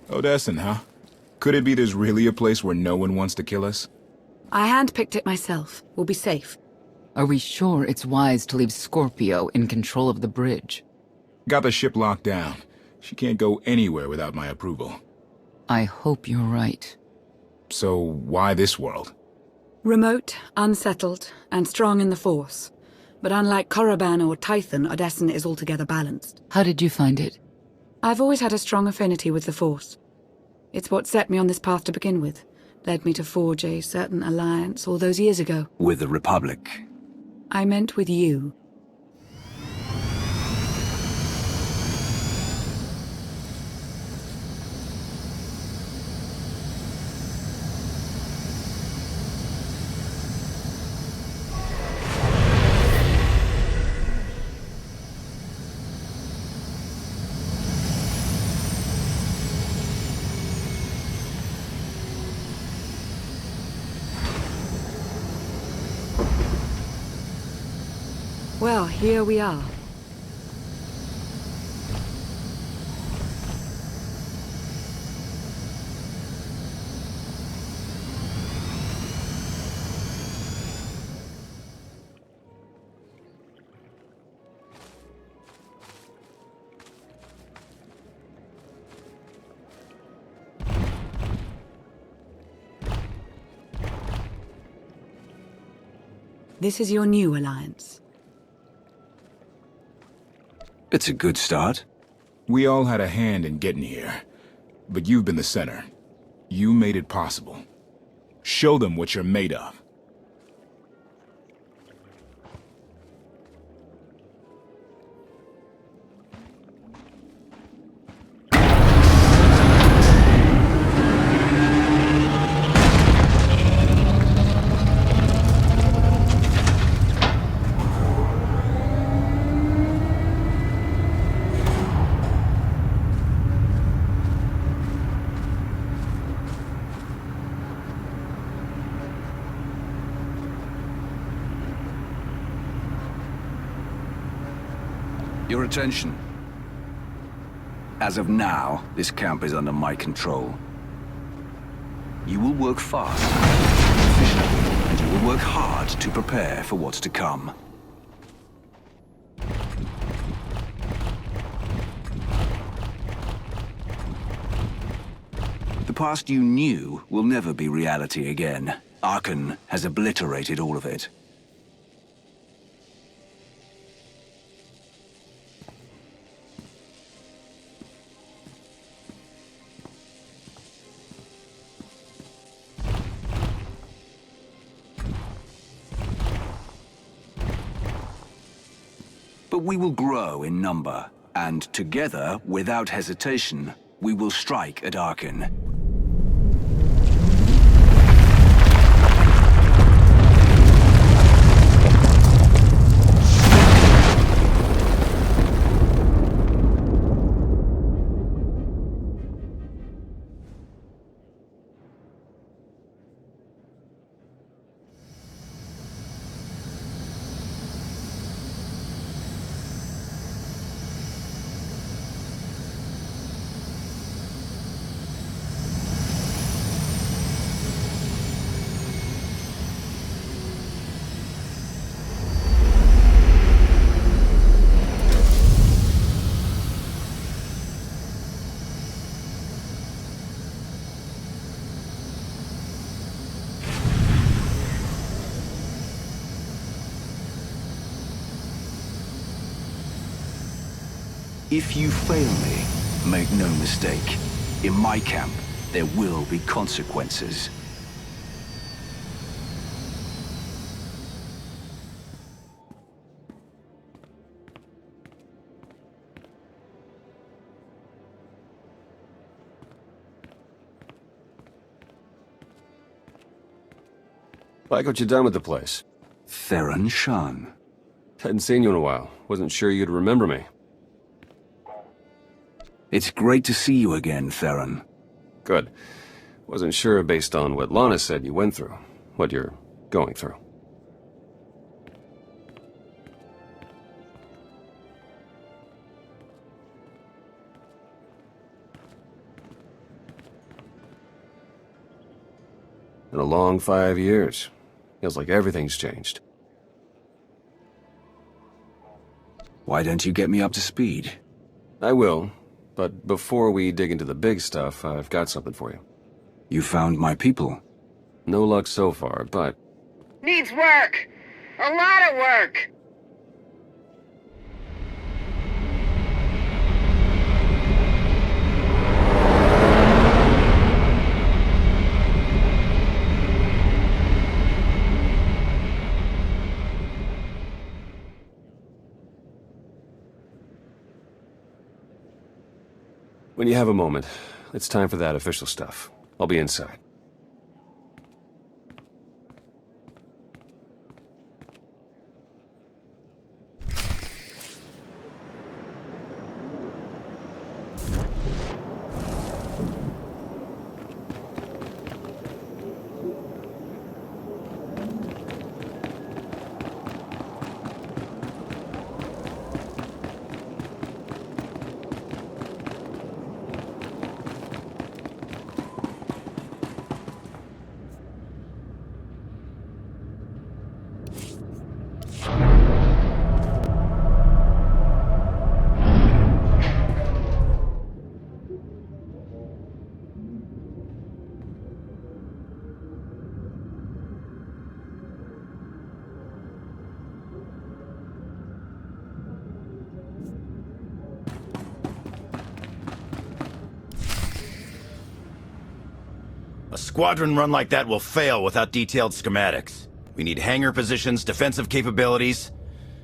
Odessen, huh? Could it be there's really a place where no one wants to kill us? I handpicked it myself. We'll be safe. Are we sure it's wise to leave Scorpio in control of the bridge? Got the ship locked down. She can't go anywhere without my approval. I hope you're right. So why this world? Remote, unsettled, and strong in the Force. But unlike Korriban or Tython, Odessen is altogether balanced. How did you find it? I've always had a strong affinity with the Force. It's what set me on this path to begin with. Led me to forge a certain alliance all those years ago. With the Republic? I meant with you. Well, here we are. This is your new alliance. It's a good start. We all had a hand in getting here, but you've been the center. You made it possible. Show them what you're made of. Your attention. As of now, this camp is under my control. You will work fast, efficiently, and you will work hard to prepare for what's to come. The past you knew will never be reality again. Archon has obliterated all of it. But we will grow in number, and together, without hesitation, we will strike at Archon. If you fail me, Make no mistake. In my camp, there will be consequences. Like what you done with the place. Theron Shan. Hadn't seen you in a while. Wasn't sure you'd remember me. It's great to see you again, Theron. Good. Wasn't sure based on what Lana said you went through. What you're going through. Been a long 5 years. Feels like everything's changed. Why don't you get me up to speed? I will, but before we dig into the big stuff, I've got something for you. You found my people. No luck so far, but... Needs work! A lot of work! When you have a moment, it's time for that official stuff. I'll be inside. A squadron run like that will fail without detailed schematics. We need hangar positions, defensive capabilities.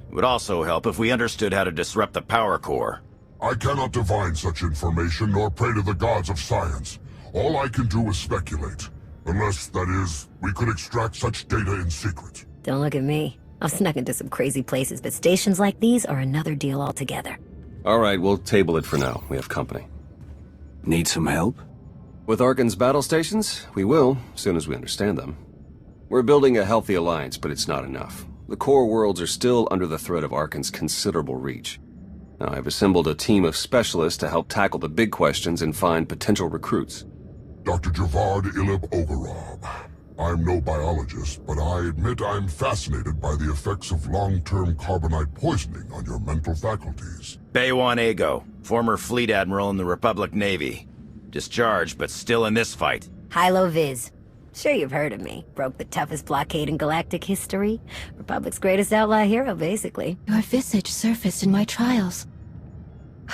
It would also help if we understood how to disrupt the power core. I cannot divine such information nor pray to the gods of science. All I can do is speculate. Unless, that is, we could extract such data in secret. Don't look at me. I've snuck into some crazy places, but stations like these are another deal altogether. All right, we'll table it for now. We have company. Need some help? With Arkan's battle stations, we will, as soon as we understand them. We're building a healthy alliance, but it's not enough. The core worlds are still under the threat of Arkan's considerable reach. Now, I've assembled a team of specialists to help tackle the big questions and find potential recruits. Dr. Javad Ilib Ogarab. I'm no biologist, but I admit I'm fascinated by the effects of long-term carbonite poisoning on your mental faculties. Baywan Ego, former fleet admiral in the Republic Navy. Discharged, but still in this fight. Hilo Viz. Sure you've heard of me. Broke the toughest blockade in galactic history. Republic's greatest outlaw hero, basically. Your visage surfaced in my trials.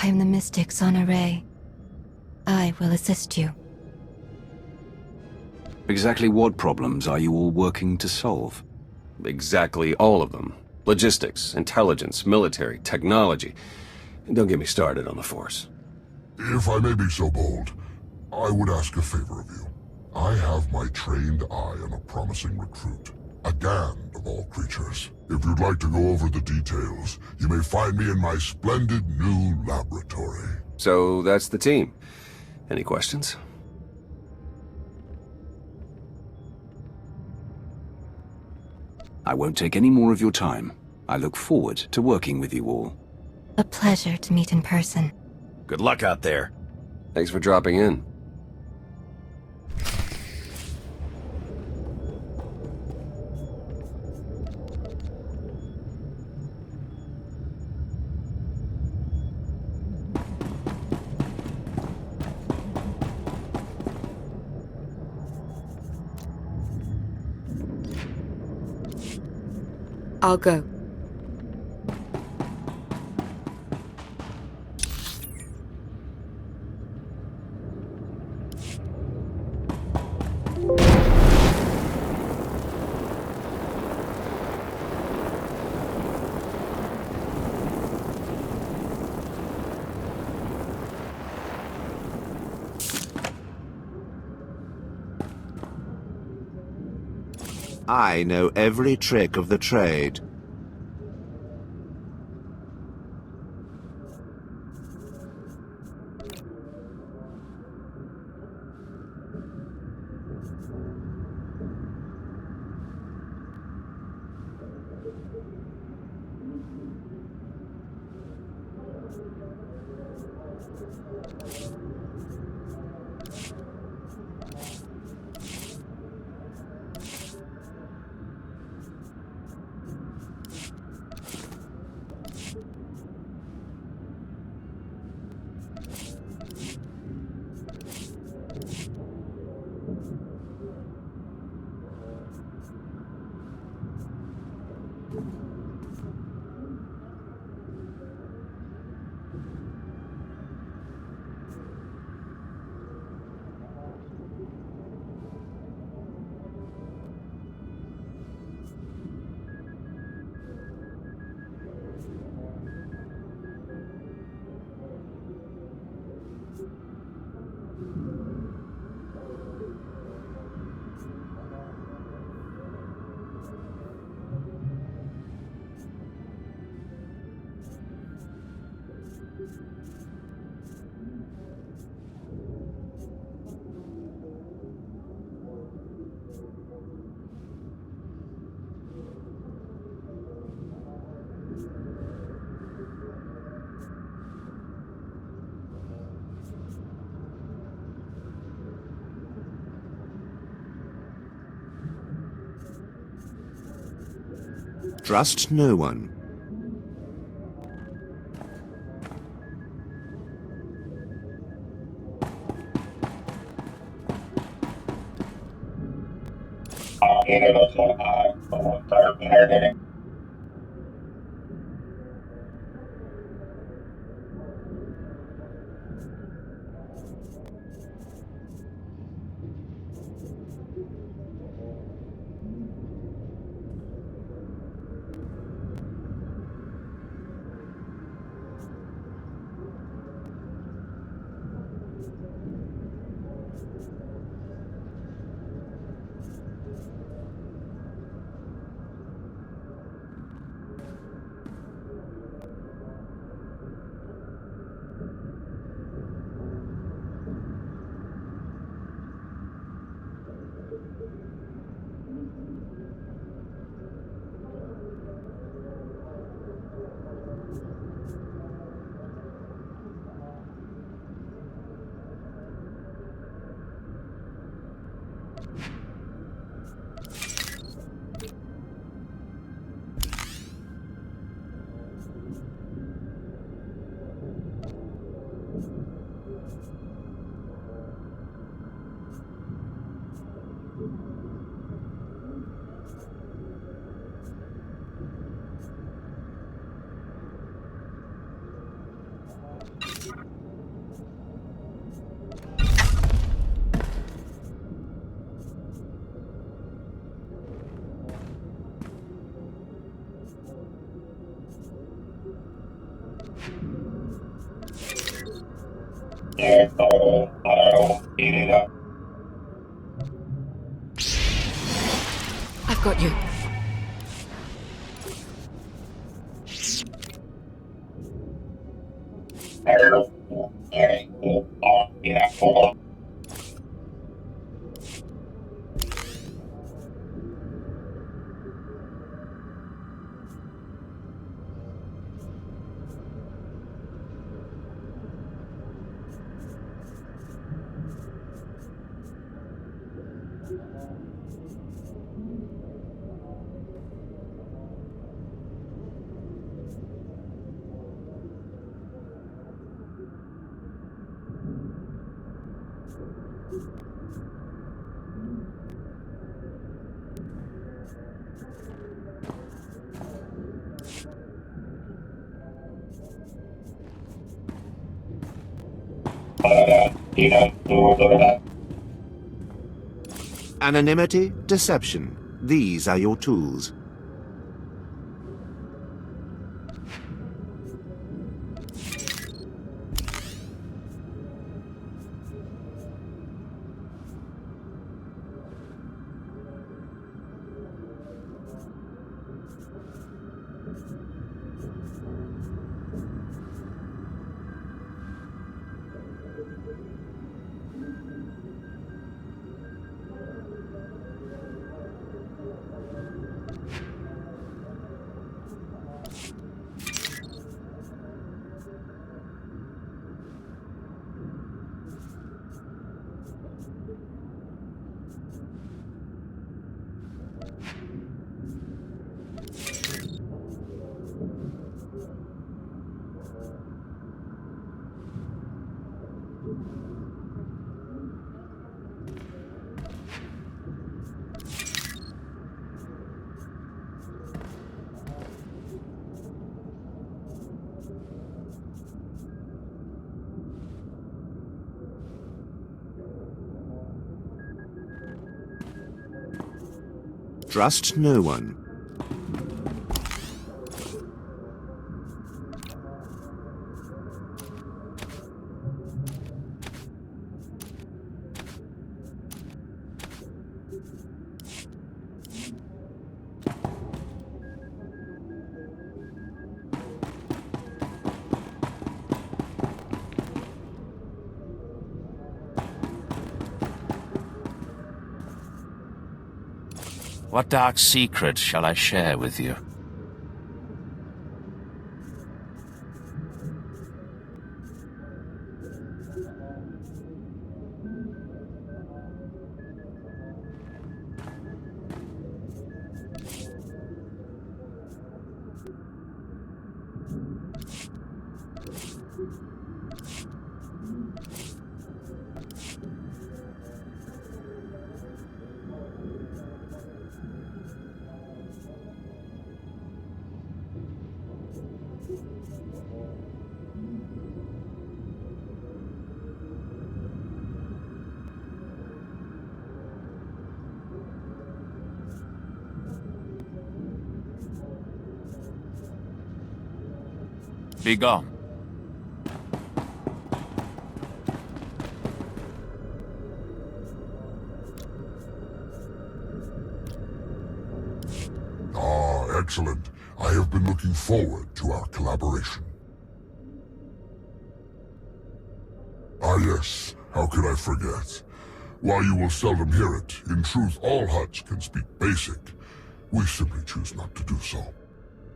I am the mystic Sonare. I will assist you. Exactly what problems are you all working to solve? Exactly all of them. Logistics, intelligence, military, technology. And don't get me started on the Force. If I may be so bold, I would ask a favor of you. I have my trained eye on a promising recruit. A Gand of all creatures. If you'd like to go over the details, you may find me in my splendid new laboratory. So that's the team. Any questions? I won't take any more of your time. I look forward to working with you all. A pleasure to meet in person. Good luck out there. Thanks for dropping in. I'll go. I know every trick of the trade. Trust no one. I've got you. Anonymity, deception. These are your tools. Trust no one. What dark secret shall I share with you? Be gone. Ah, excellent. I have been looking forward to our collaboration. Ah yes, how could I forget? While you will seldom hear it, in truth all Hutts can speak basic. We simply choose not to do so.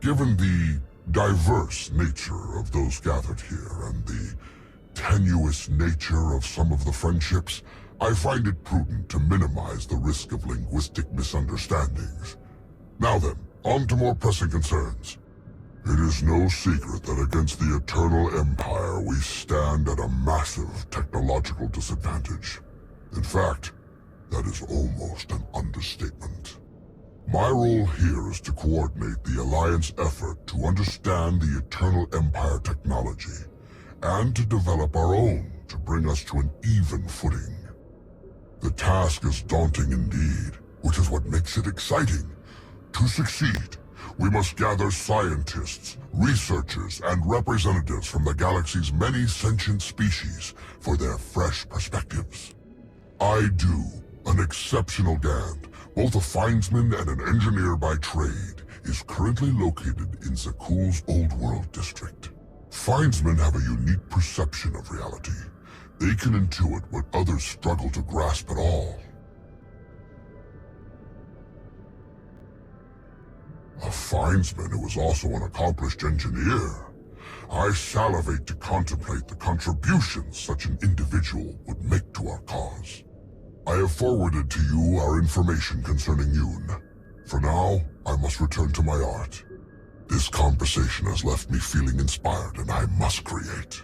Given the diverse nature of those gathered here and the tenuous nature of some of the friendships, I find it prudent to minimize the risk of linguistic misunderstandings. Now then, on to more pressing concerns. It is no secret that against the Eternal Empire we stand at a massive technological disadvantage. In fact, that is almost an understatement. My role here is to coordinate the Alliance effort to understand the Eternal Empire technology, and to develop our own to bring us to an even footing. The task is daunting indeed, which is what makes it exciting. To succeed, we must gather scientists, researchers, and representatives from the galaxy's many sentient species for their fresh perspectives. I do, an exceptional Gand, both a findsman and an engineer by trade, is currently located in Zakuul's Old World district. Findsmen have a unique perception of reality. They can intuit what others struggle to grasp at all. A findsman who is also an accomplished engineer. I salivate to contemplate the contributions such an individual would make to our cause. I have forwarded to you our information concerning Yoon. For now, I must return to my art. This conversation has left me feeling inspired, and I must create.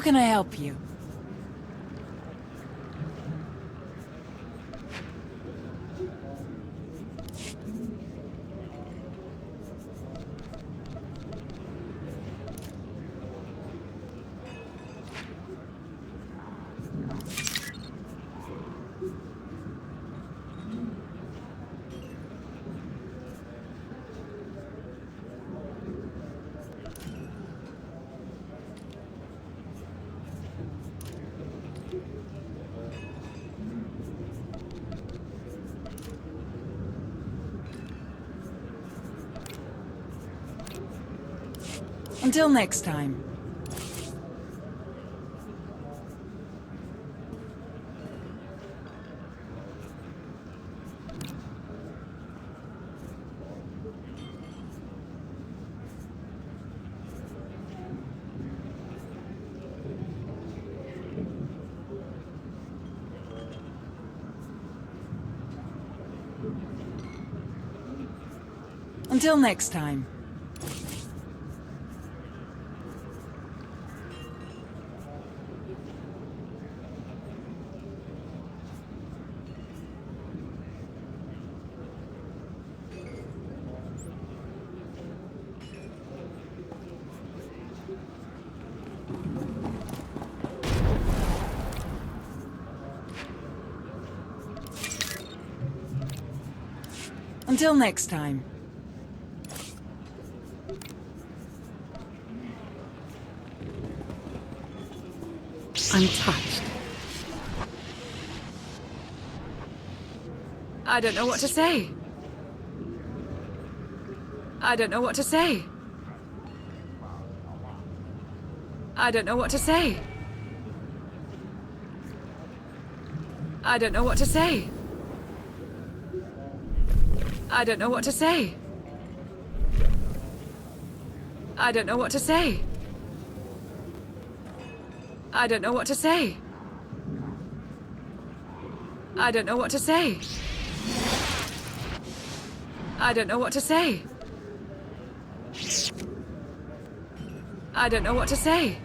can I help you? Until next time. Until next time. Until next time. I'm touched. I don't know what to say. I don't know what to say. I don't know what to say. I don't know what to say. I don't know what to say. I don't know what to say. I don't know what to say. I don't know what to say. I don't know what to say. I don't know what to say.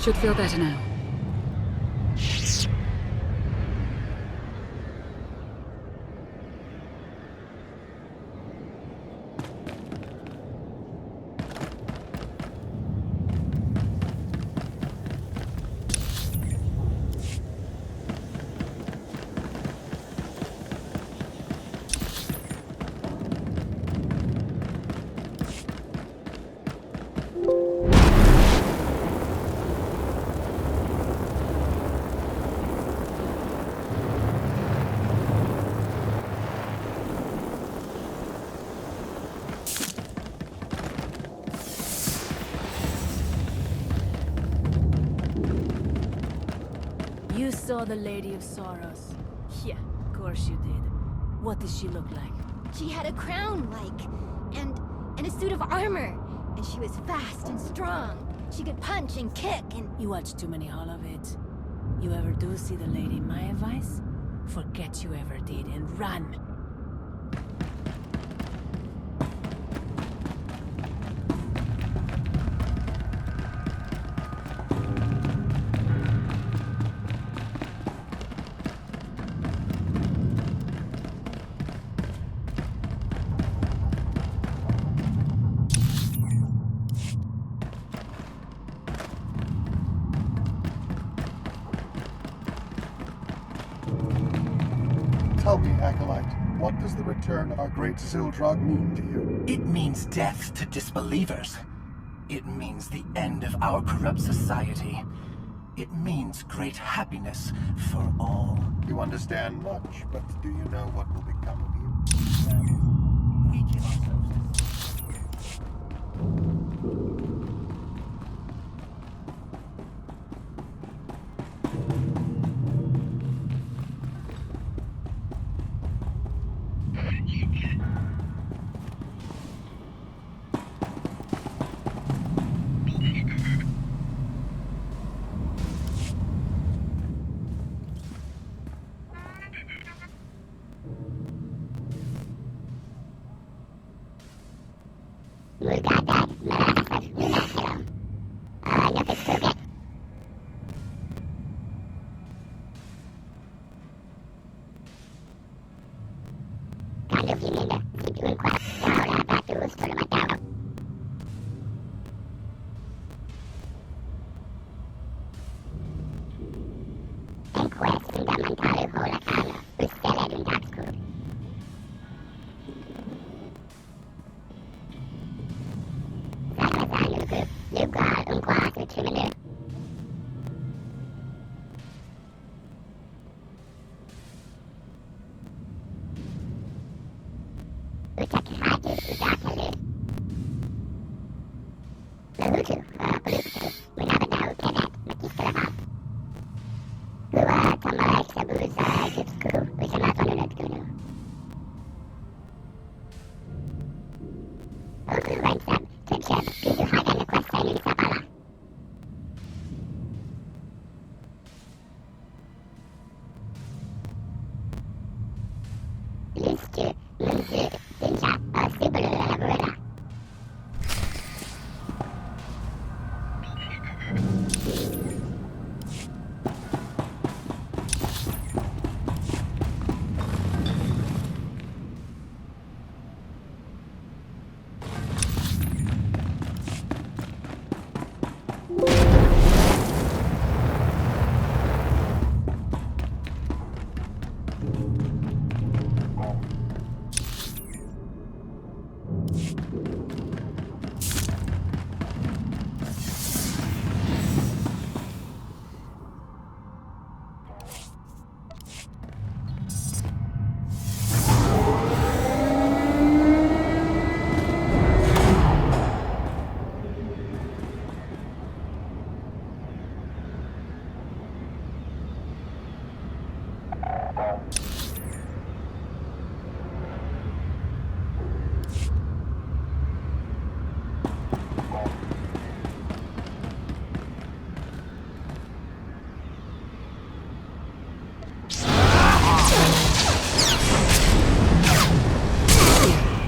Should feel better now. You saw the Lady of Sorrows. Yeah, of course you did. What does she look like? She had a crown, and a suit of armor. And she was fast and strong. She could punch and kick and... You watch too many Holovids. You ever do see the lady, my advice? Forget you ever did and run. Tell me, Acolyte, what does the return of our great Zildrog mean to you? It means death to disbelievers. It means the end of our corrupt society. It means great happiness for all. You understand much, but do you know what will become of you? We give ourselves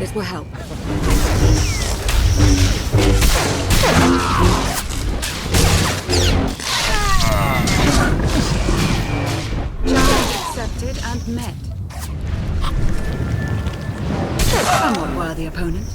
This will help. accepted and met. Somewhat worthy opponent.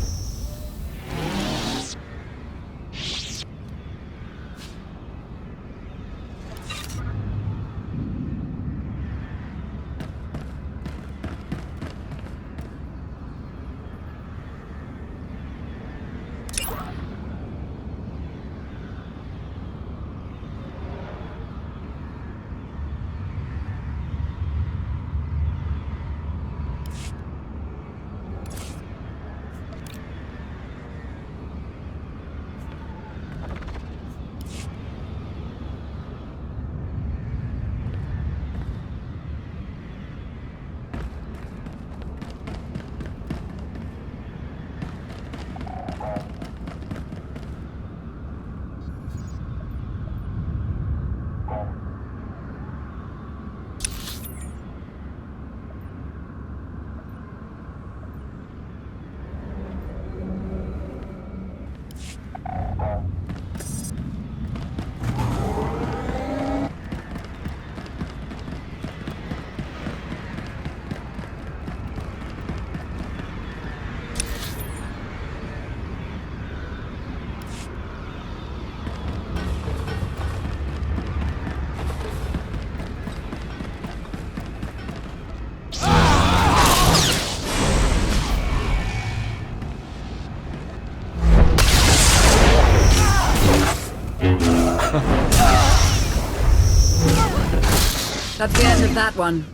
That's the end of that one.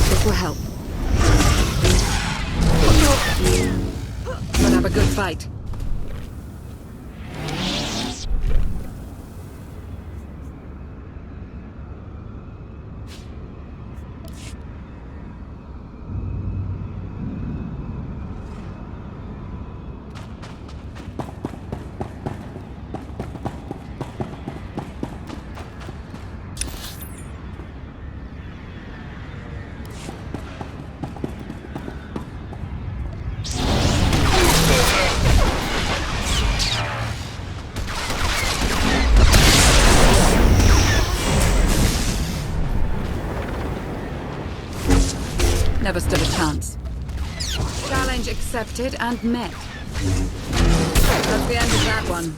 This will help. We'll have a good fight. Never stood a chance. Challenge accepted and met. That's the end of that one.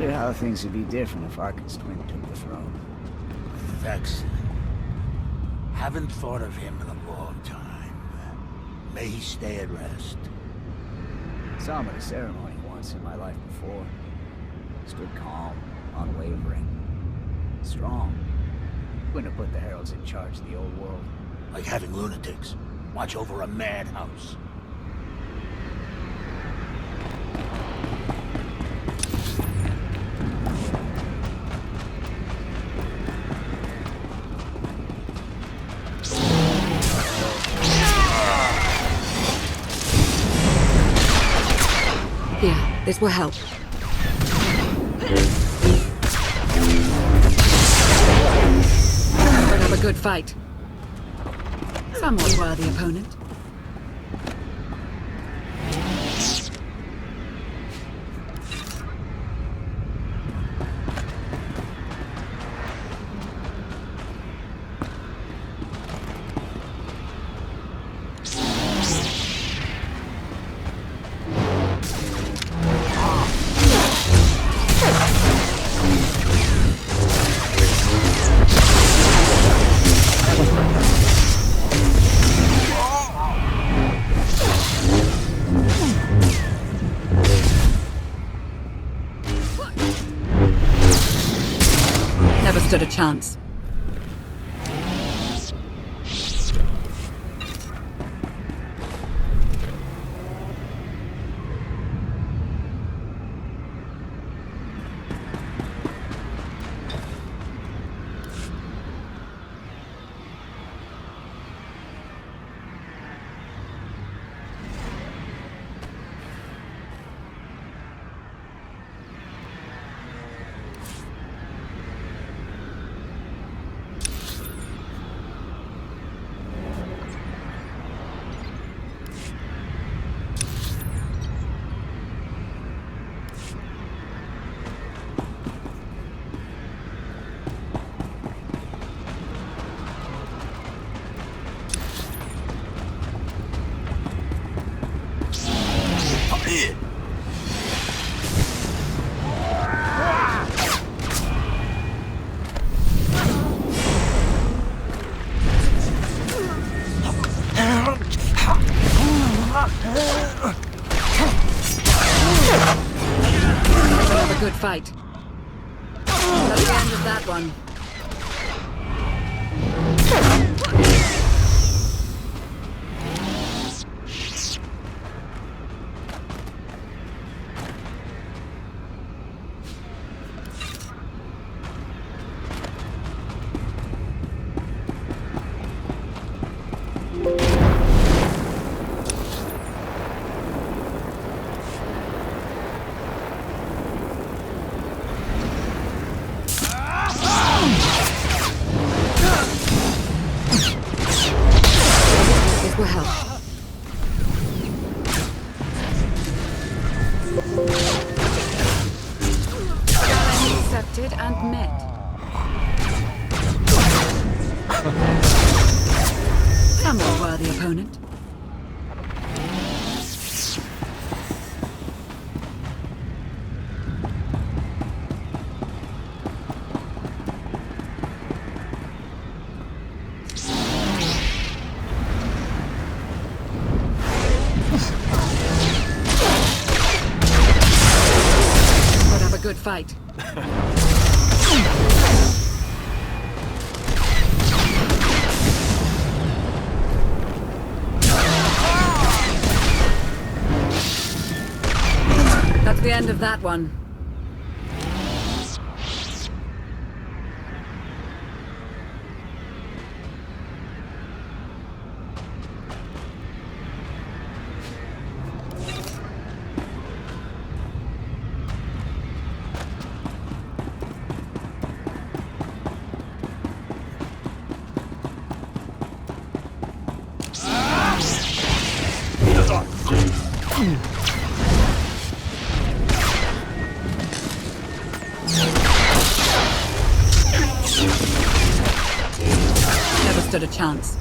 How things would be different if Arkin's twin took the throne. Vex. Haven't thought of him in a long time. May he stay at rest. Saw him at a ceremony once in my life before. Stood calm, unwavering, strong. Wouldn't have put the heralds in charge of the old world. Like having lunatics watch over a madhouse. This will help. We'll have a good fight. Somewhat worthy opponent. Never stood a chance. Have a good fight. That's the end of that one. This will help. Challenge accepted and met. Somewhat worthy opponent. Good fight. That's the end of that one. Never stood a chance.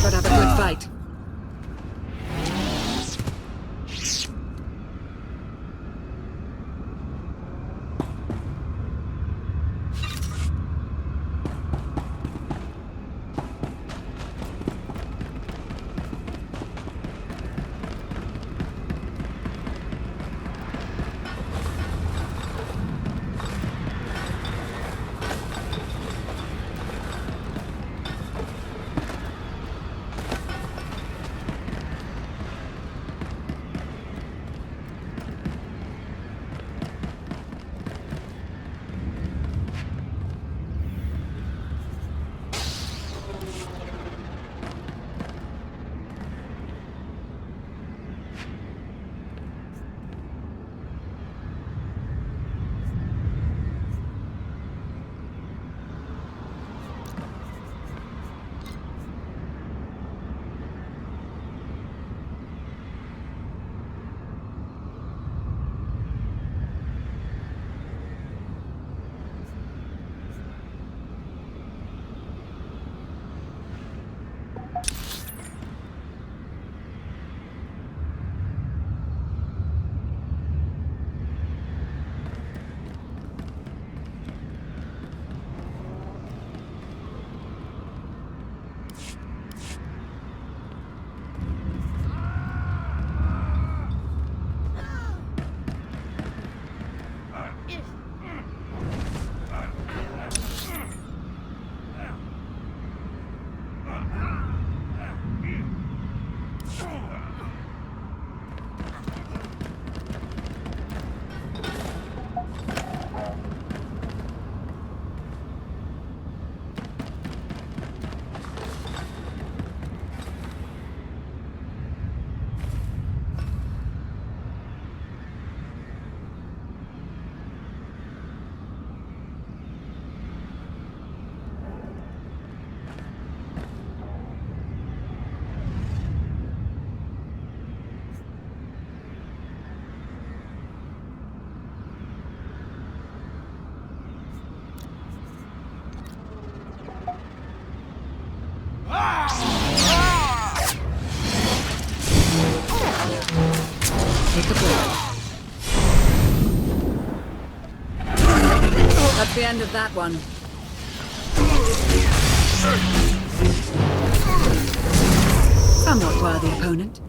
But have a good fight. That's the end of that one. Somewhat worthy opponent.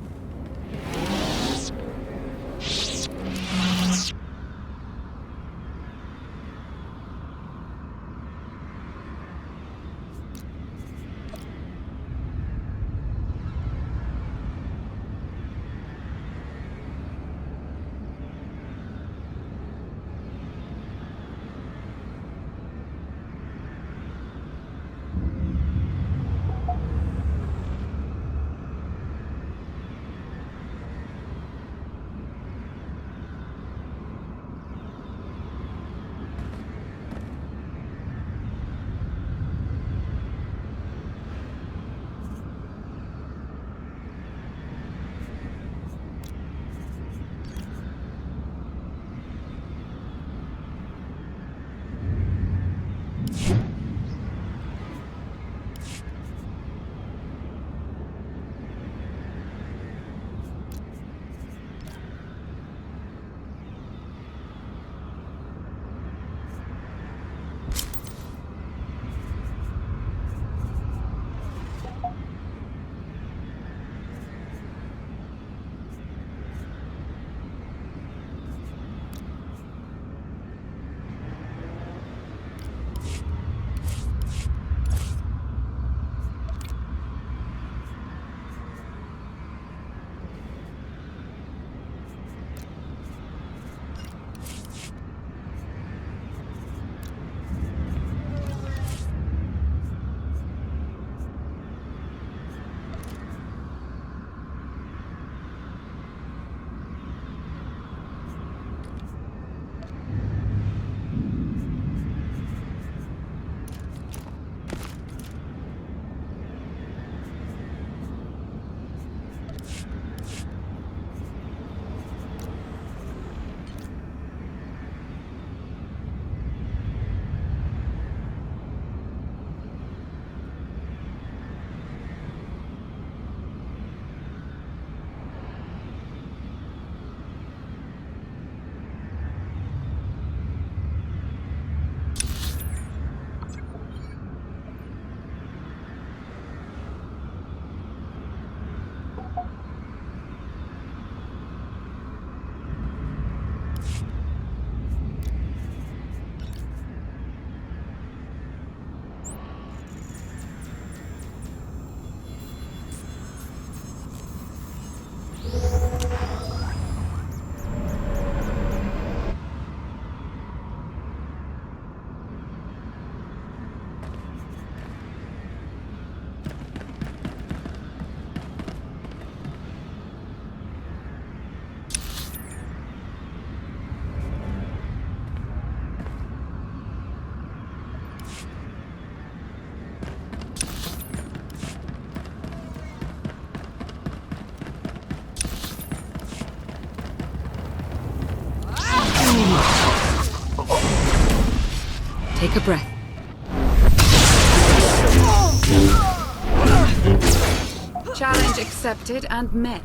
Take a breath. Challenge accepted and met.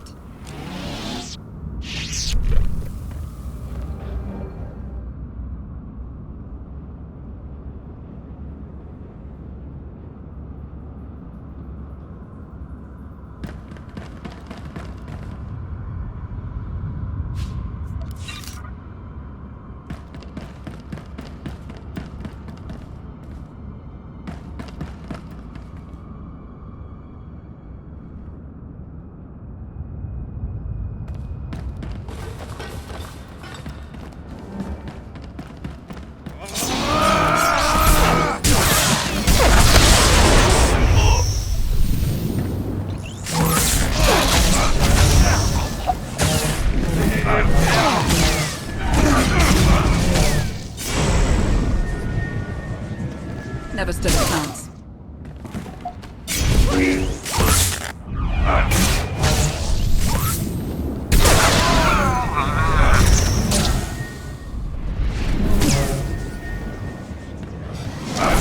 Never stood a chance.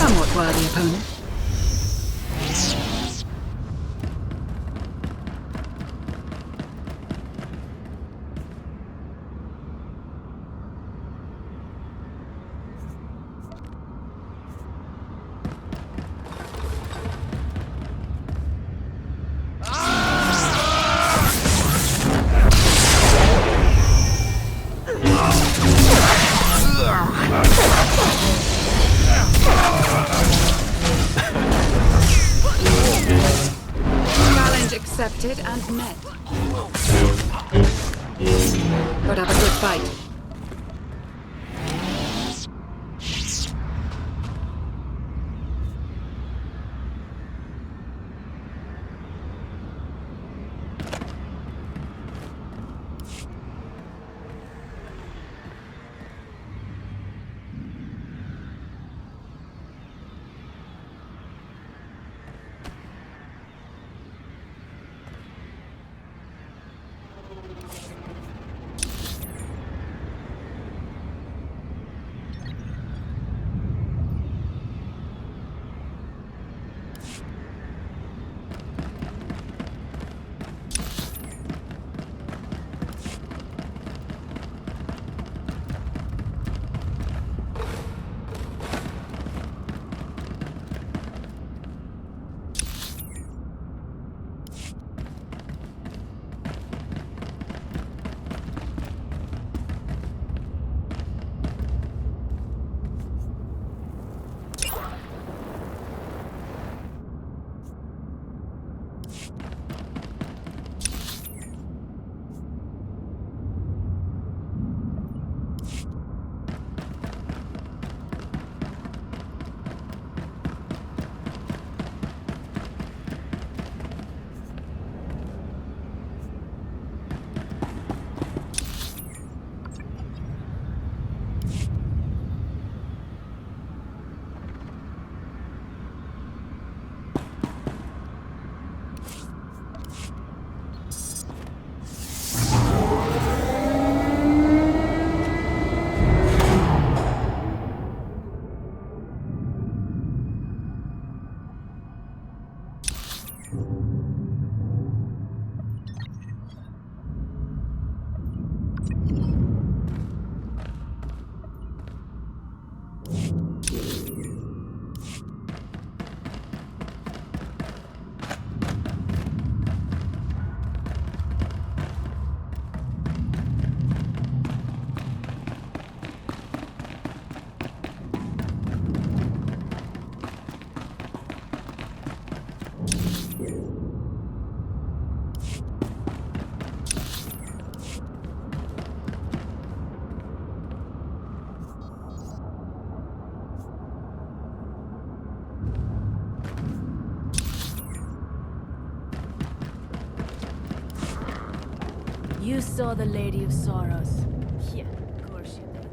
Somewhat worthy opponent. accepted and met. Could have a good fight. You saw the Lady of Sorrows. Yeah, of course you did.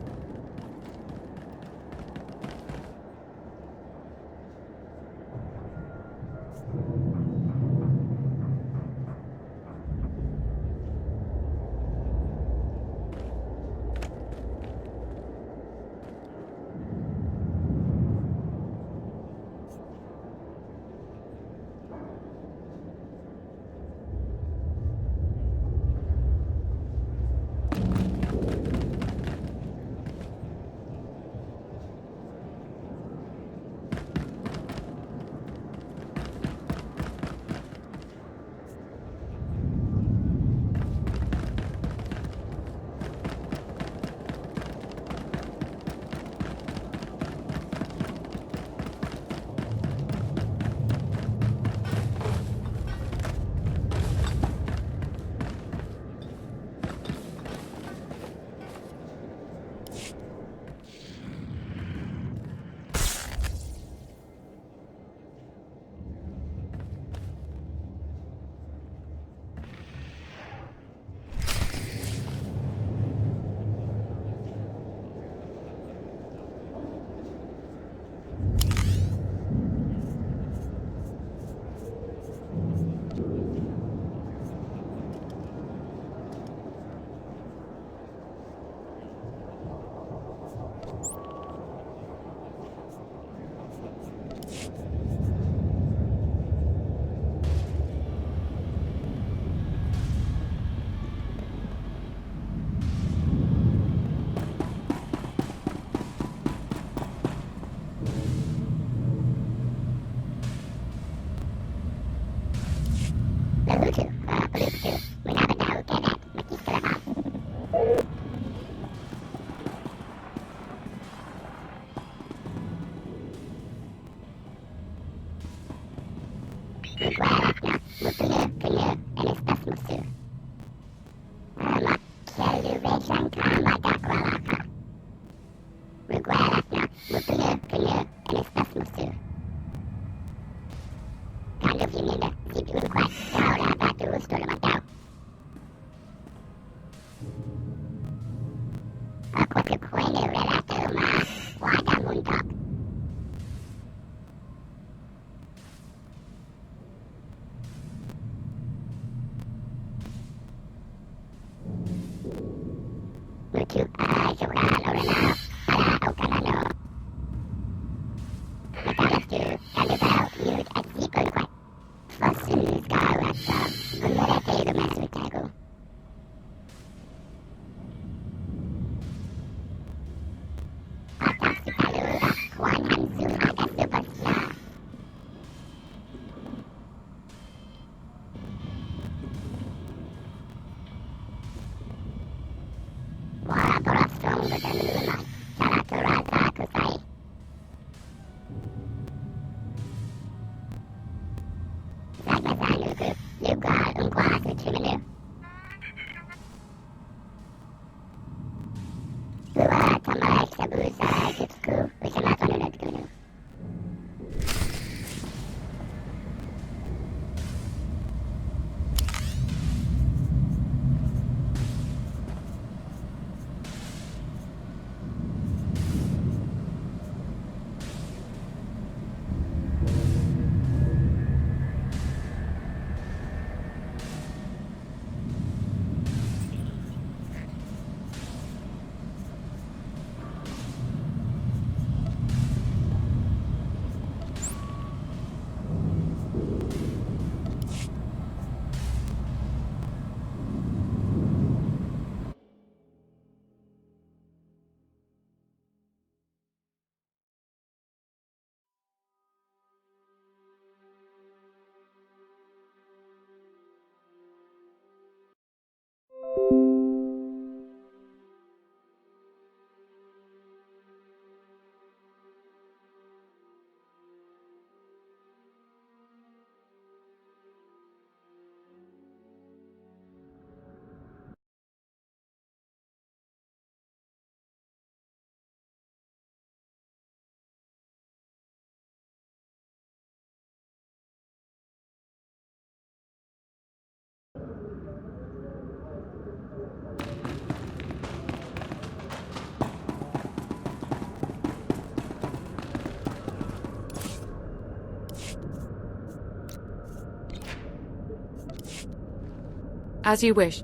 As you wish.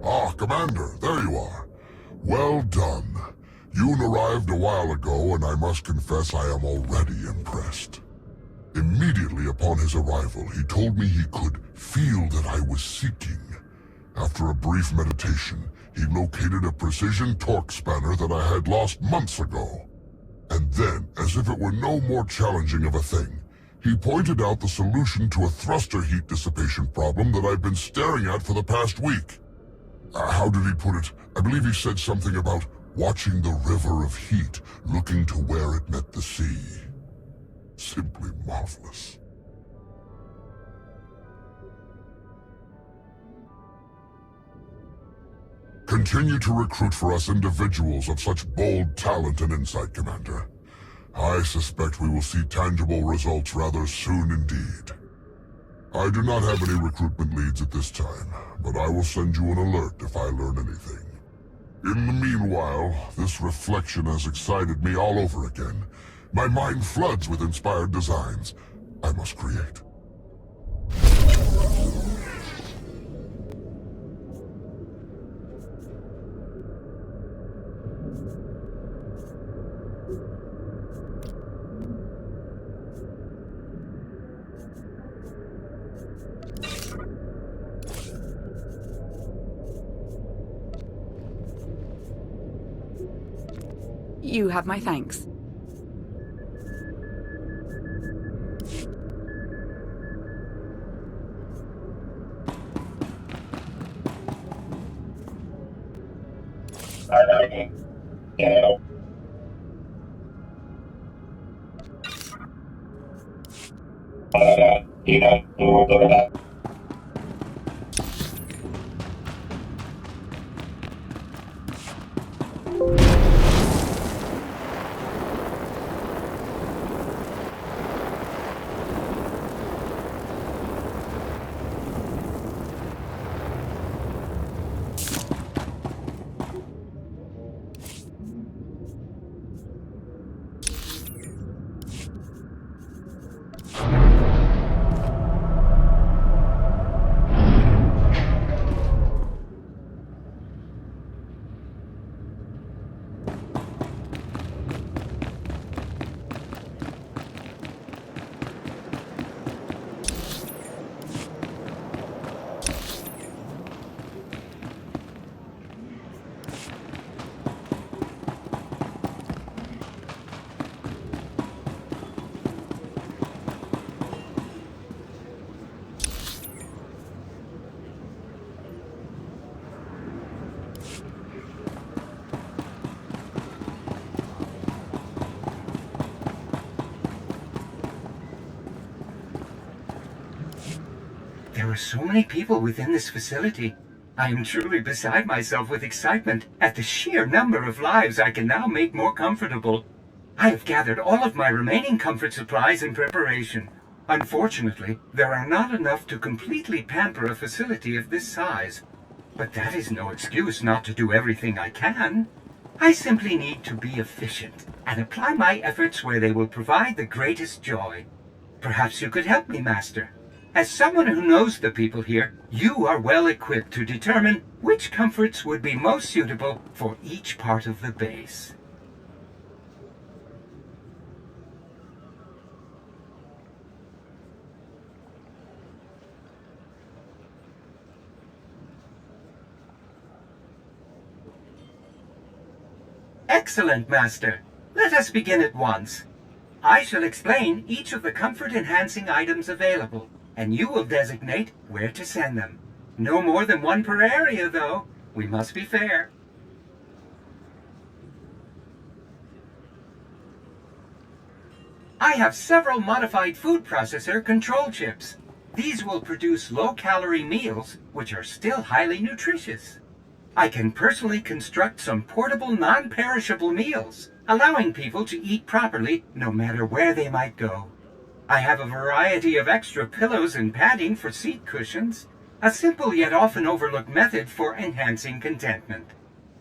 Ah, Commander, there you are. Well done. Yoon arrived a while ago, and I must confess I am already impressed. Immediately upon his arrival, he told me he could feel that I was seeking. After a brief meditation, he located a precision torque spanner that I had lost months ago. And then, as if it were no more challenging of a thing, he pointed out the solution to a thruster heat dissipation problem that I've been staring at for the past week. How did he put it? I believe he said something about watching the river of heat, looking to where it met the sea. Simply marvelous. Continue to recruit for us individuals of such bold talent and insight, Commander. I suspect we will see tangible results rather soon indeed. I do not have any recruitment leads at this time, but I will send you an alert if I learn anything. In the meanwhile, this reflection has excited me all over again. My mind floods with inspired designs I must create. You have my thanks. There are so many people within this facility. I am truly beside myself with excitement at the sheer number of lives I can now make more comfortable. I have gathered all of my remaining comfort supplies in preparation. Unfortunately, there are not enough to completely pamper a facility of this size. But that is no excuse not to do everything I can. I simply need to be efficient and apply my efforts where they will provide the greatest joy. Perhaps you could help me, Master. As someone who knows the people here, you are well equipped to determine which comforts would be most suitable for each part of the base. Excellent, Master. Let us begin at once. I shall explain each of the comfort-enhancing items available, and you will designate where to send them. No more than one per area, though. We must be fair. I have several modified food processor control chips. These will produce low-calorie meals, which are still highly nutritious. I can personally construct some portable, non-perishable meals, allowing people to eat properly no matter where they might go. I have a variety of extra pillows and padding for seat cushions, a simple yet often overlooked method for enhancing contentment.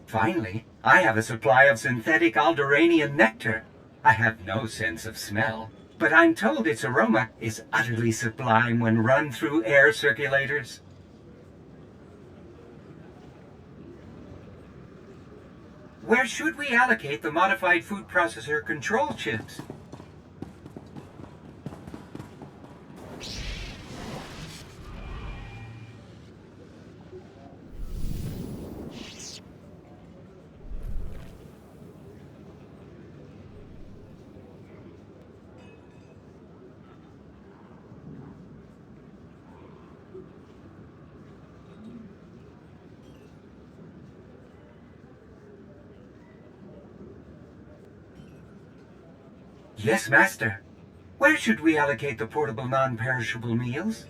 Finally, I have a supply of synthetic Alderaanian nectar. I have no sense of smell, but I'm told its aroma is utterly sublime when run through air circulators. Where should we allocate the modified food processor control chips? Yes, Master. Where should we allocate the portable non-perishable meals?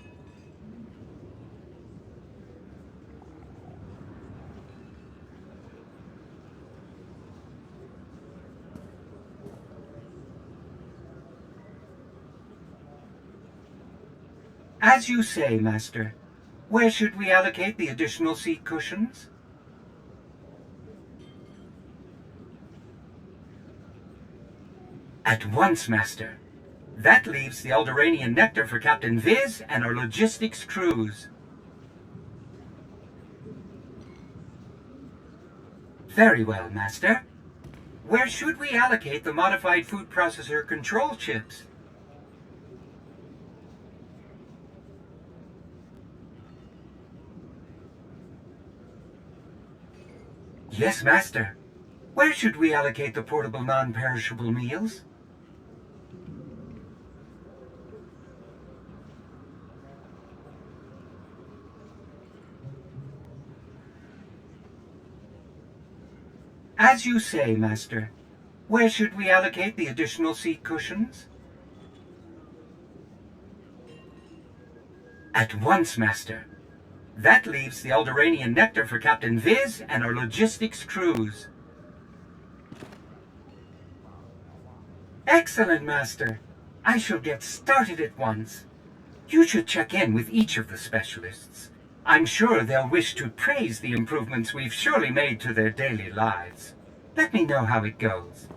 As you say, Master. Where should we allocate the additional seat cushions? At once, Master. That leaves the Alderaanian nectar for Captain Viz and our logistics crews. Very well, Master. Where should we allocate the modified food processor control chips? Yes, Master. Where should we allocate the portable non-perishable meals? As you say, Master. Where should we allocate the additional seat cushions? At once, Master. That leaves the Alderaanian nectar for Captain Viz and our logistics crews. Excellent, Master. I shall get started at once. You should check in with each of the specialists. I'm sure they'll wish to praise the improvements we've surely made to their daily lives. Let me know how it goes.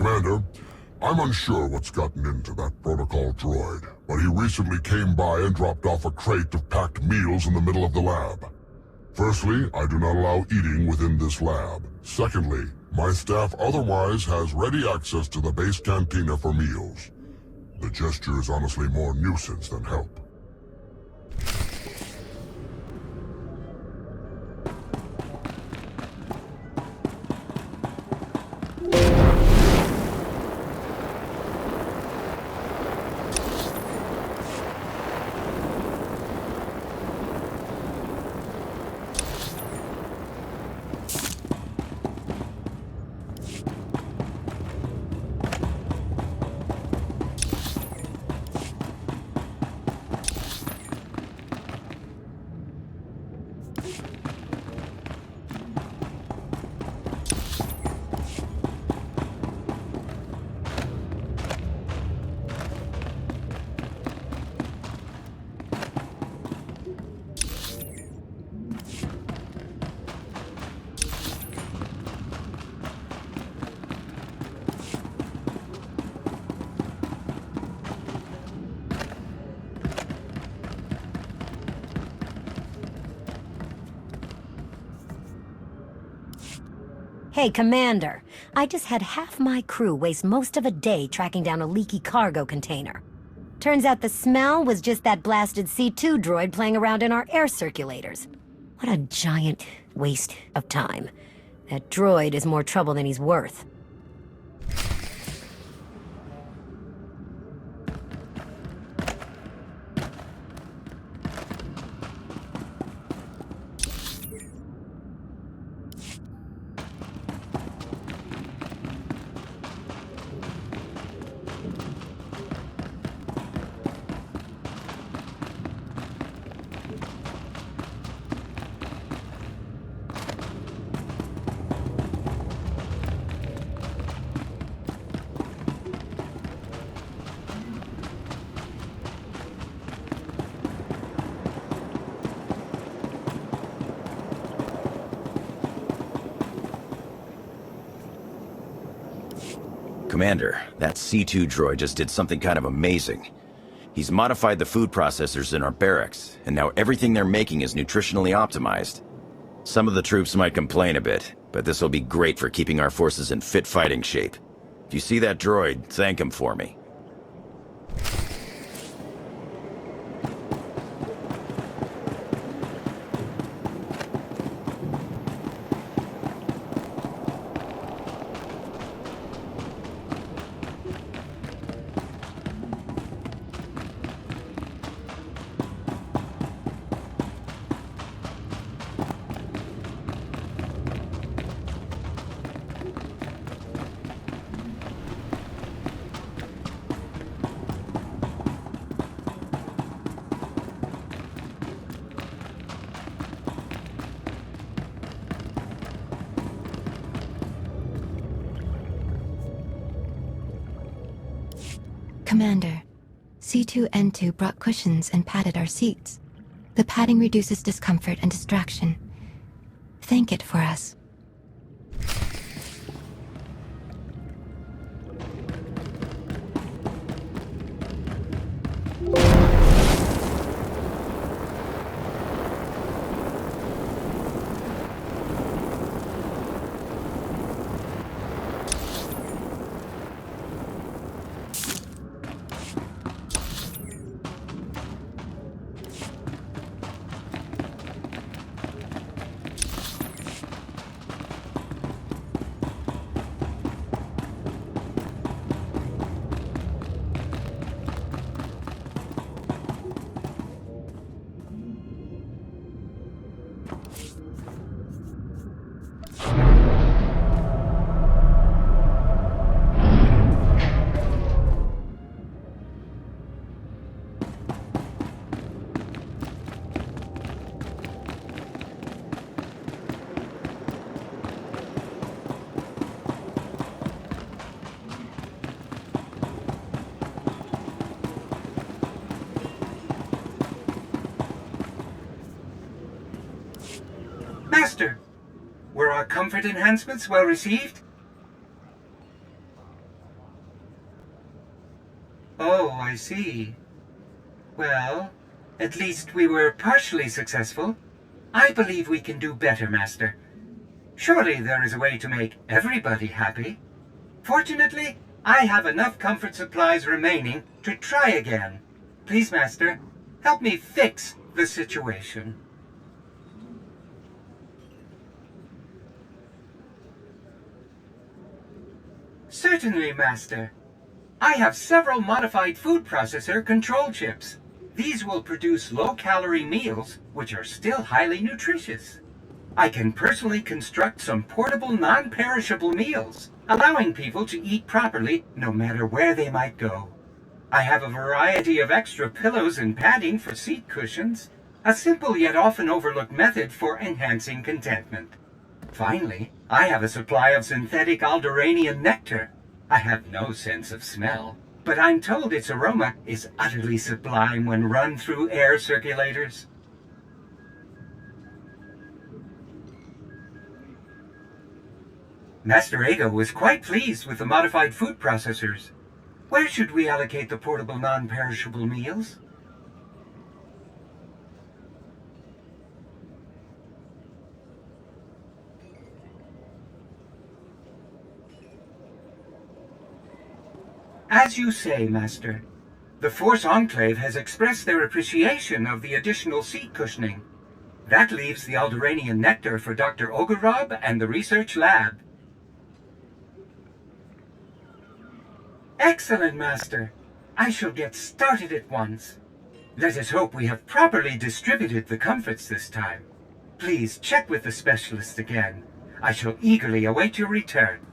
Commander, I'm unsure what's gotten into that protocol droid, but he recently came by and dropped off a crate of packed meals in the middle of the lab. Firstly, I do not allow eating within this lab. Secondly, my staff otherwise has ready access to the base cantina for meals. The gesture is honestly more nuisance than help. Hey, Commander. I just had half my crew waste most of a day tracking down a leaky cargo container. Turns out the smell was just that blasted C2 droid playing around in our air circulators. What a giant waste of time. That droid is more trouble than he's worth. Commander, that C2 droid just did something kind of amazing. He's modified the food processors in our barracks, and now everything they're making is nutritionally optimized. Some of the troops might complain a bit, but this will be great for keeping our forces in fit fighting shape. If you see that droid, thank him for me. Commander, C2N2 brought cushions and padded our seats. The padding reduces discomfort and distraction. Thank it for us. Master, were our comfort enhancements well received? Oh, I see. Well, at least we were partially successful. I believe we can do better, Master. Surely there is a way to make everybody happy. Fortunately, I have enough comfort supplies remaining to try again. Please, Master, help me fix the situation. Certainly, Master. I have several modified food processor control chips. These will produce low-calorie meals, which are still highly nutritious. I can personally construct some portable, non-perishable meals, allowing people to eat properly no matter where they might go. I have a variety of extra pillows and padding for seat cushions, a simple yet often overlooked method for enhancing contentment. Finally, I have a supply of synthetic Alderaanian nectar. I have no sense of smell, but I'm told its aroma is utterly sublime when run through air circulators. Master Ego was quite pleased with the modified food processors. Where should we allocate the portable non-perishable meals? As you say, Master. The Force Enclave has expressed their appreciation of the additional seat cushioning. That leaves the Alderaanian nectar for Dr. Ogerob and the research lab. Excellent, Master. I shall get started at once. Let us hope we have properly distributed the comforts this time. Please check with the specialist again. I shall eagerly await your return.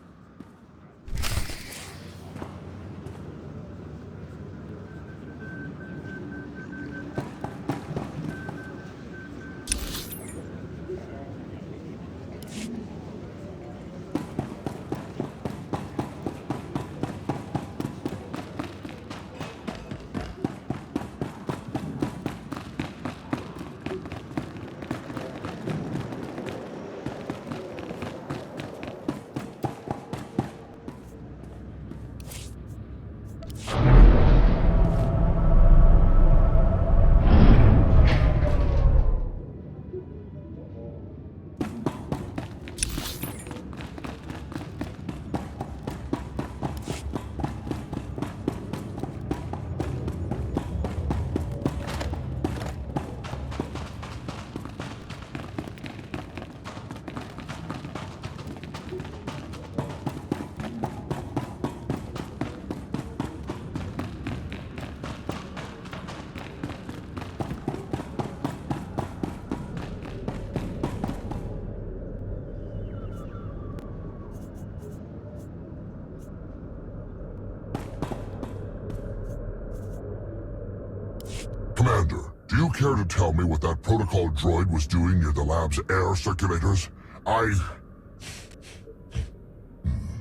Commander, do you care to tell me what that protocol droid was doing near the lab's air circulators?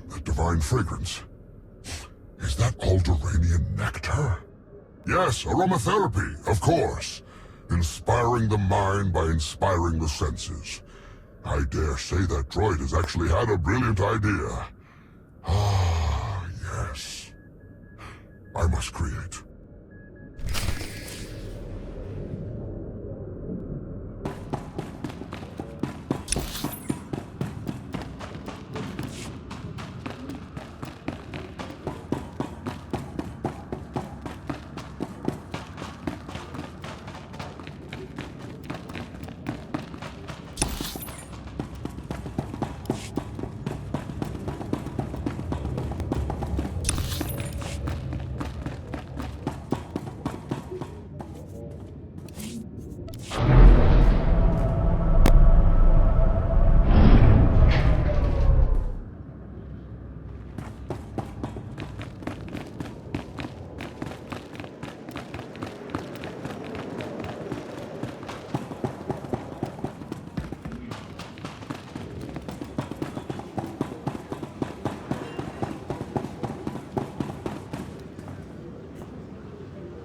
That divine fragrance. Is that Alderaanian nectar? Yes, aromatherapy, of course. Inspiring the mind by inspiring the senses. I dare say that droid has actually had a brilliant idea. Ah, yes. I must create.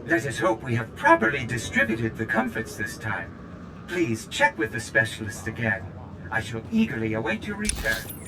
Let us hope we have properly distributed the comforts this time. Please check with the specialist again. I shall eagerly await your return.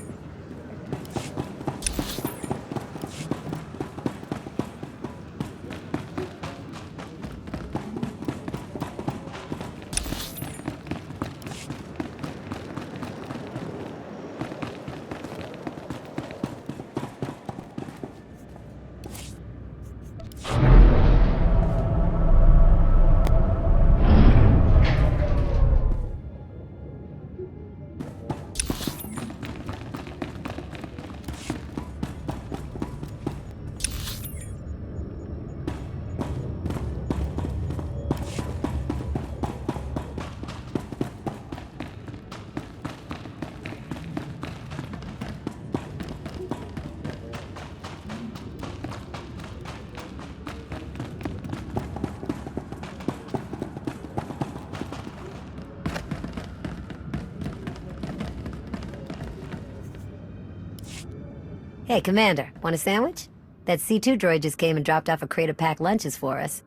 Hey, Commander, want a sandwich? That C2 droid just came and dropped off a crate of packed lunches for us.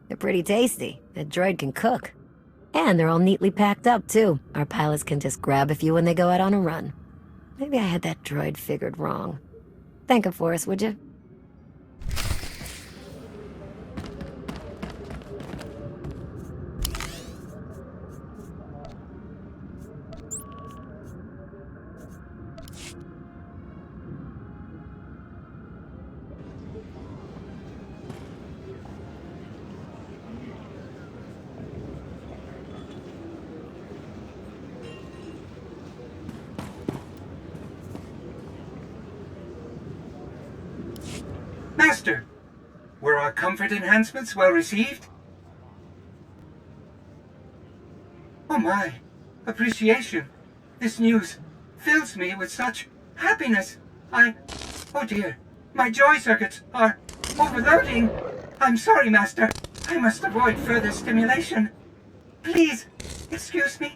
They're pretty tasty. That droid can cook. And they're all neatly packed up, too. Our pilots can just grab a few when they go out on a run. Maybe I had that droid figured wrong. Thank him for us, would you? Master, were our comfort enhancements well received? Oh my, appreciation. This news fills me with such happiness. Oh dear, my joy circuits are overloading. I'm sorry, Master. I must avoid further stimulation. Please, excuse me.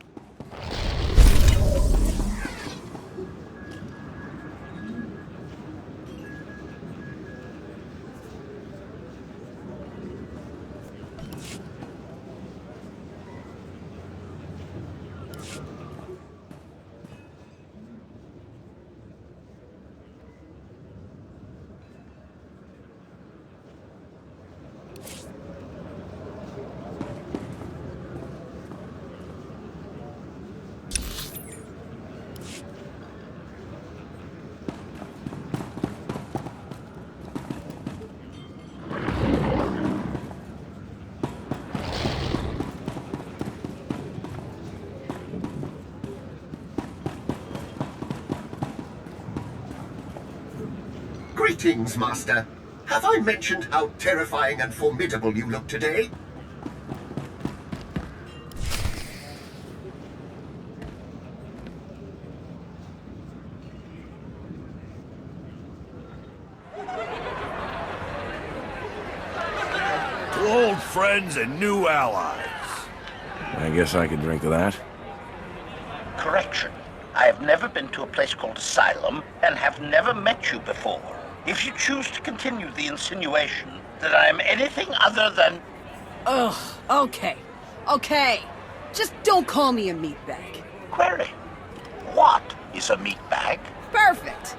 Greetings, Master. Have I mentioned how terrifying and formidable you look today? To old friends and new allies. I guess I could drink to that. Correction. I have never been to a place called Asylum and have never met you before. If you choose to continue the insinuation that I am anything other than... Ugh, okay. Okay. Just don't call me a meatbag. Query. What is a meatbag? Perfect.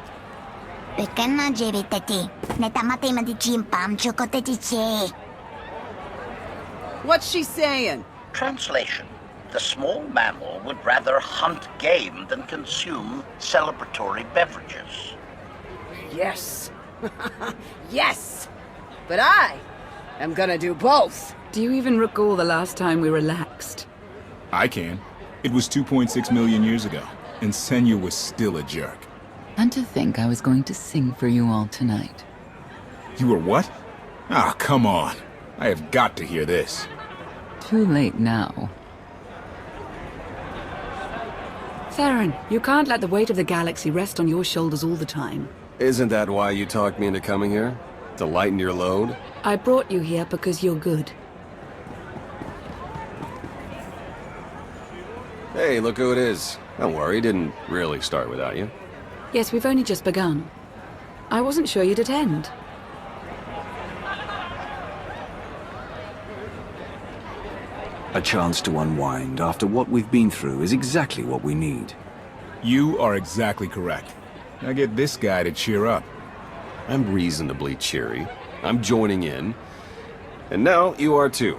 What's she saying? Translation. The small mammal would rather hunt game than consume celebratory beverages. Yes. Yes. But I am gonna do both. Do you even recall the last time we relaxed? I can. It was 2.6 million years ago, and Senya was still a jerk. And to think I was going to sing for you all tonight. You were what? Ah, come on. I have got to hear this. Too late now. Theron, you can't let the weight of the galaxy rest on your shoulders all the time. Isn't that why you talked me into coming here? To lighten your load? I brought you here because you're good. Hey, look who it is. Don't worry, didn't really start without you. Yes, we've only just begun. I wasn't sure you'd attend. A chance to unwind after what we've been through is exactly what we need. You are exactly correct. Now get this guy to cheer up. I'm reasonably cheery. I'm joining in. And now you are too.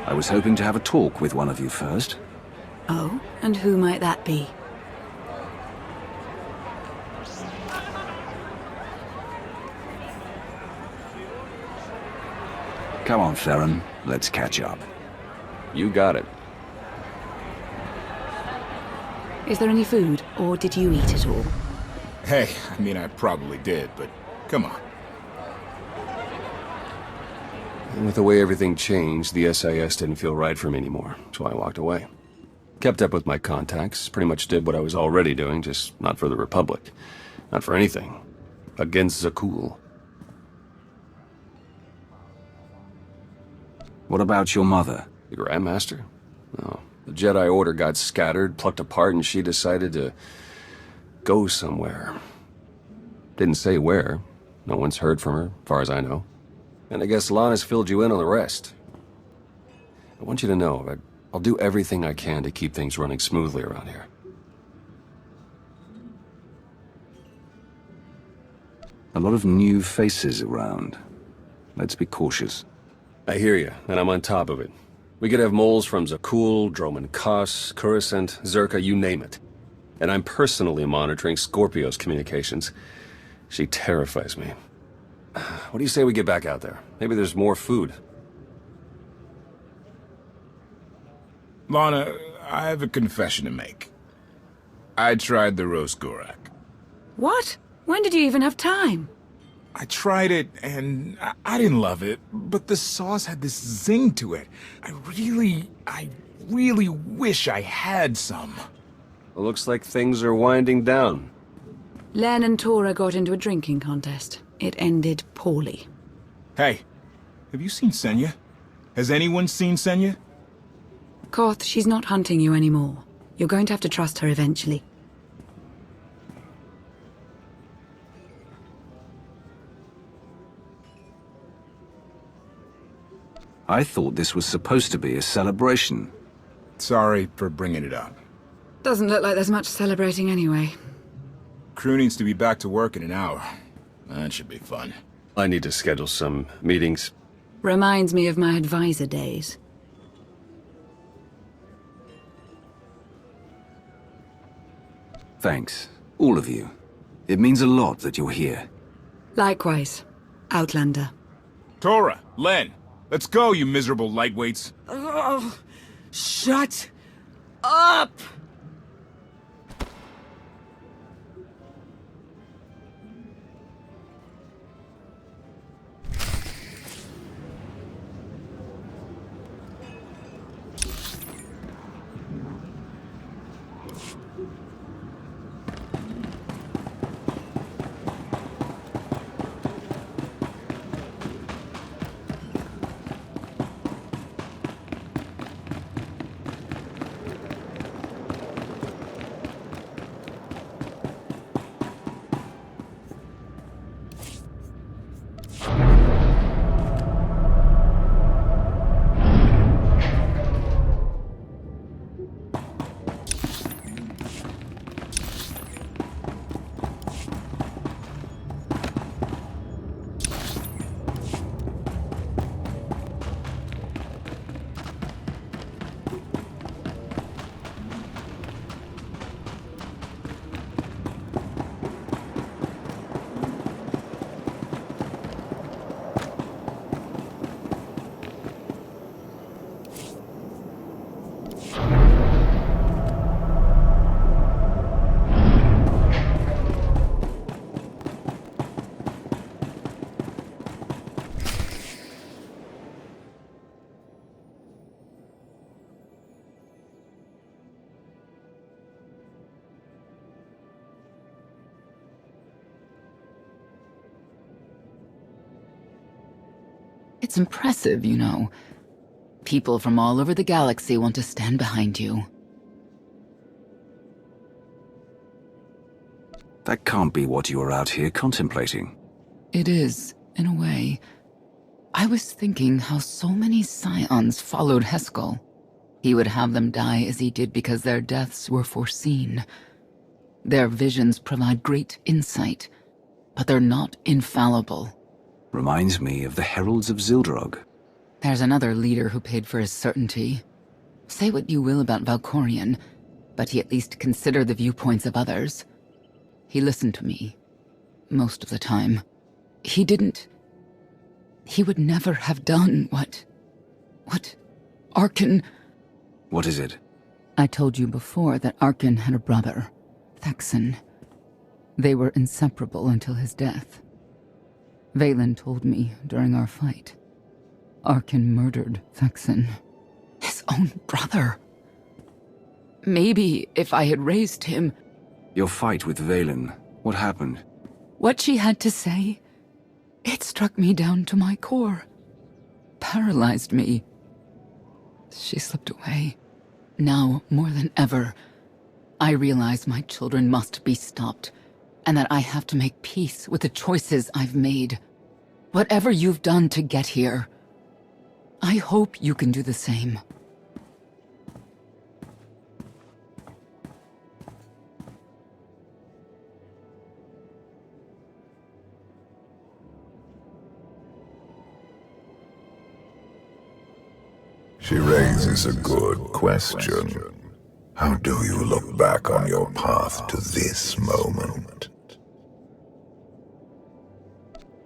I was hoping to have a talk with one of you first. Oh? And who might that be? Come on, Theron. Let's catch up. You got it. Is there any food, or did you eat it all? Hey, I mean, I probably did, but come on. And with the way everything changed, the SIS didn't feel right for me anymore, so I walked away. Kept up with my contacts, pretty much did what I was already doing, just not for the Republic. Not for anything. Against Zakul. What about your mother? The Grandmaster? Oh, the Jedi Order got scattered, plucked apart, and she decided to go somewhere. Didn't say where. No one's heard from her, as far as I know. And I guess Lana's filled you in on the rest. I want you to know, I'll do everything I can to keep things running smoothly around here. A lot of new faces around. Let's be cautious. I hear you, and I'm on top of it. We could have moles from Zakul, Droman Kos, Coruscant, Zerka, you name it. And I'm personally monitoring Scorpio's communications. She terrifies me. What do you say we get back out there? Maybe there's more food. Lana, I have a confession to make. I tried the roast Gorak. What? When did you even have time? I tried it, and I didn't love it, but the sauce had this zing to it. I really wish I had some. Well, looks like things are winding down. Len and Tora got into a drinking contest. It ended poorly. Hey, have you seen Senya? Has anyone seen Senya? Koth, she's not hunting you anymore. You're going to have to trust her eventually. I thought this was supposed to be a celebration. Sorry for bringing it up. Doesn't look like there's much celebrating anyway. Crew needs to be back to work in an hour. That should be fun. I need to schedule some meetings. Reminds me of my advisor days. Thanks, all of you. It means a lot that you're here. Likewise, Outlander. Tora, Len, let's go, you miserable lightweights. Oh, shut up! It's impressive, you know. People from all over the galaxy want to stand behind you. That can't be what you are out here contemplating. It is, in a way. I was thinking how so many Scions followed Heskel. He would have them die as he did because their deaths were foreseen. Their visions provide great insight, but they're not infallible. Reminds me of the Heralds of Zildrog. There's another leader who paid for his certainty. Say what you will about Valkorion, but he at least considered the viewpoints of others. He listened to me. Most of the time. He would never have done what Arkan... What is it? I told you before that Arkan had a brother, Thexan. They were inseparable until his death. Vaylin told me during our fight. Arkan murdered Thexan. His own brother. Maybe if I had raised him... Your fight with Vaylin, what happened? What she had to say, it struck me down to my core. Paralyzed me. She slipped away. Now, more than ever, I realize my children must be stopped, and that I have to make peace with the choices I've made. Whatever you've done to get here, I hope you can do the same. She raises a good question. How do you look back on your path to this moment?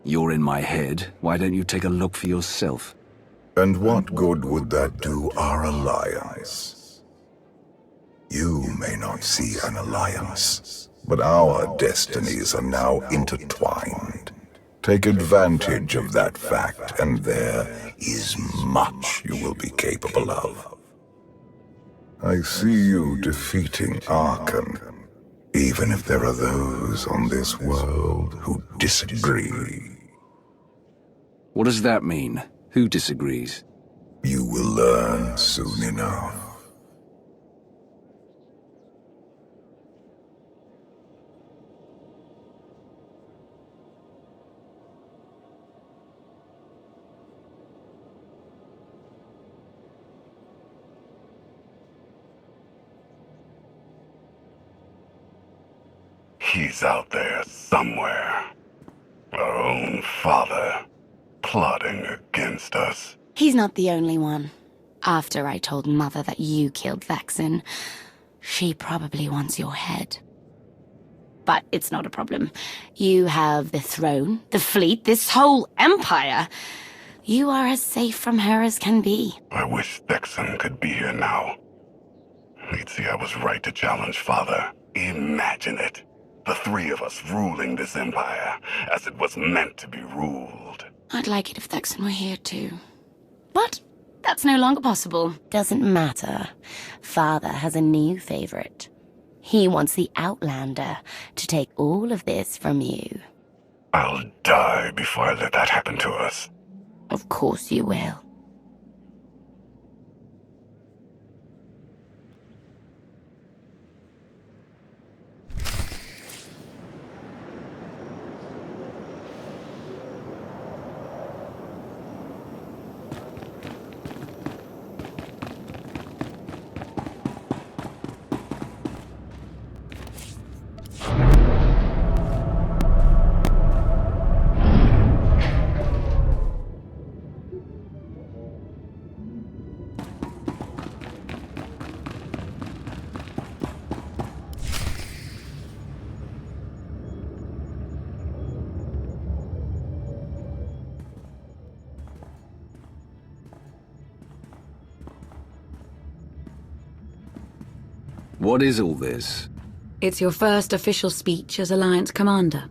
You're in my head. Why don't you take a look for yourself? And what good would that do our alliance? You may not see an alliance, but our destinies are now intertwined. Take advantage of that fact, and there is much you will be capable of. I see you defeating Arkan, even if there are those on this world who disagree. What does that mean? Who disagrees? You will learn soon enough. He's out there somewhere. Our own father, plotting against us. He's not the only one. After I told Mother that you killed Thexan, she probably wants your head. But it's not a problem. You have the throne, the fleet, this whole empire. You are as safe from her as can be. I wish Thexan could be here now. He'd see I was right to challenge Father. Imagine it. The three of us ruling this empire as it was meant to be ruled. I'd like it if Thexan were here too. But that's no longer possible. Doesn't matter. Father has a new favorite. He wants the Outlander to take all of this from you. I'll die before I let that happen to us. Of course you will. What is all this? It's your first official speech as Alliance Commander.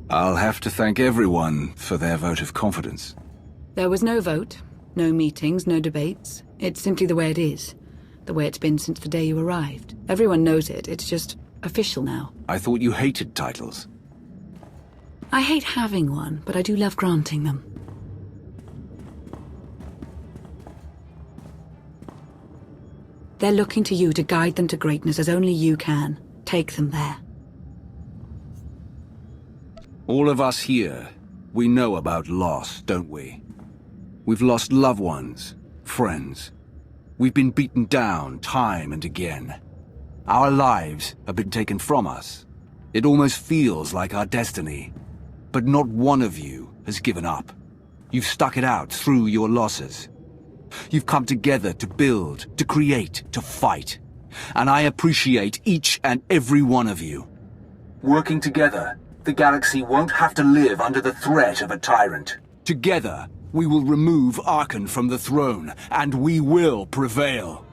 I'll have to thank everyone for their vote of confidence. There was no vote, no meetings, no debates. It's simply the way it is. The way it's been since the day you arrived. Everyone knows it. It's just official now. I thought you hated titles. I hate having one, but I do love granting them. They're looking to you to guide them to greatness as only you can. Take them there. All of us here, we know about loss, don't we? We've lost loved ones, friends. We've been beaten down time and again. Our lives have been taken from us. It almost feels like our destiny. But not one of you has given up. You've stuck it out through your losses. You've come together to build, to create, to fight. And I appreciate each and every one of you. Working together, the galaxy won't have to live under the threat of a tyrant. Together, we will remove Arkan from the throne, and we will prevail.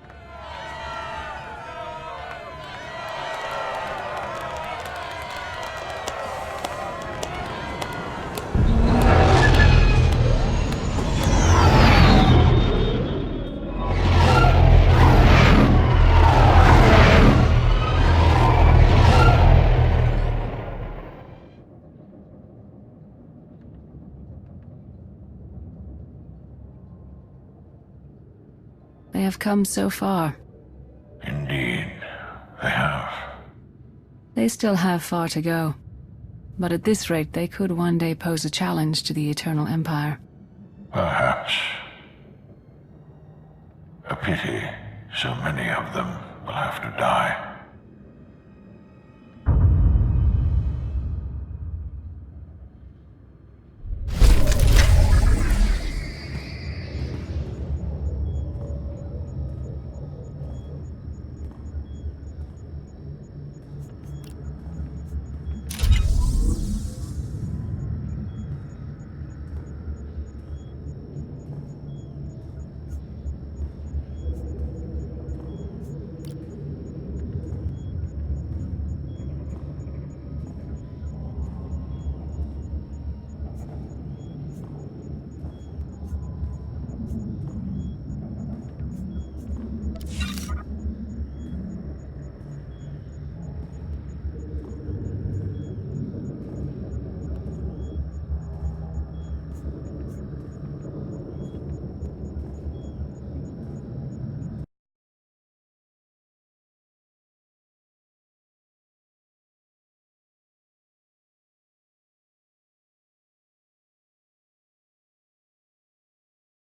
They have come so far. Indeed, they have. They still have far to go. But at this rate, they could one day pose a challenge to the Eternal Empire. Perhaps. A pity so many of them will have to die.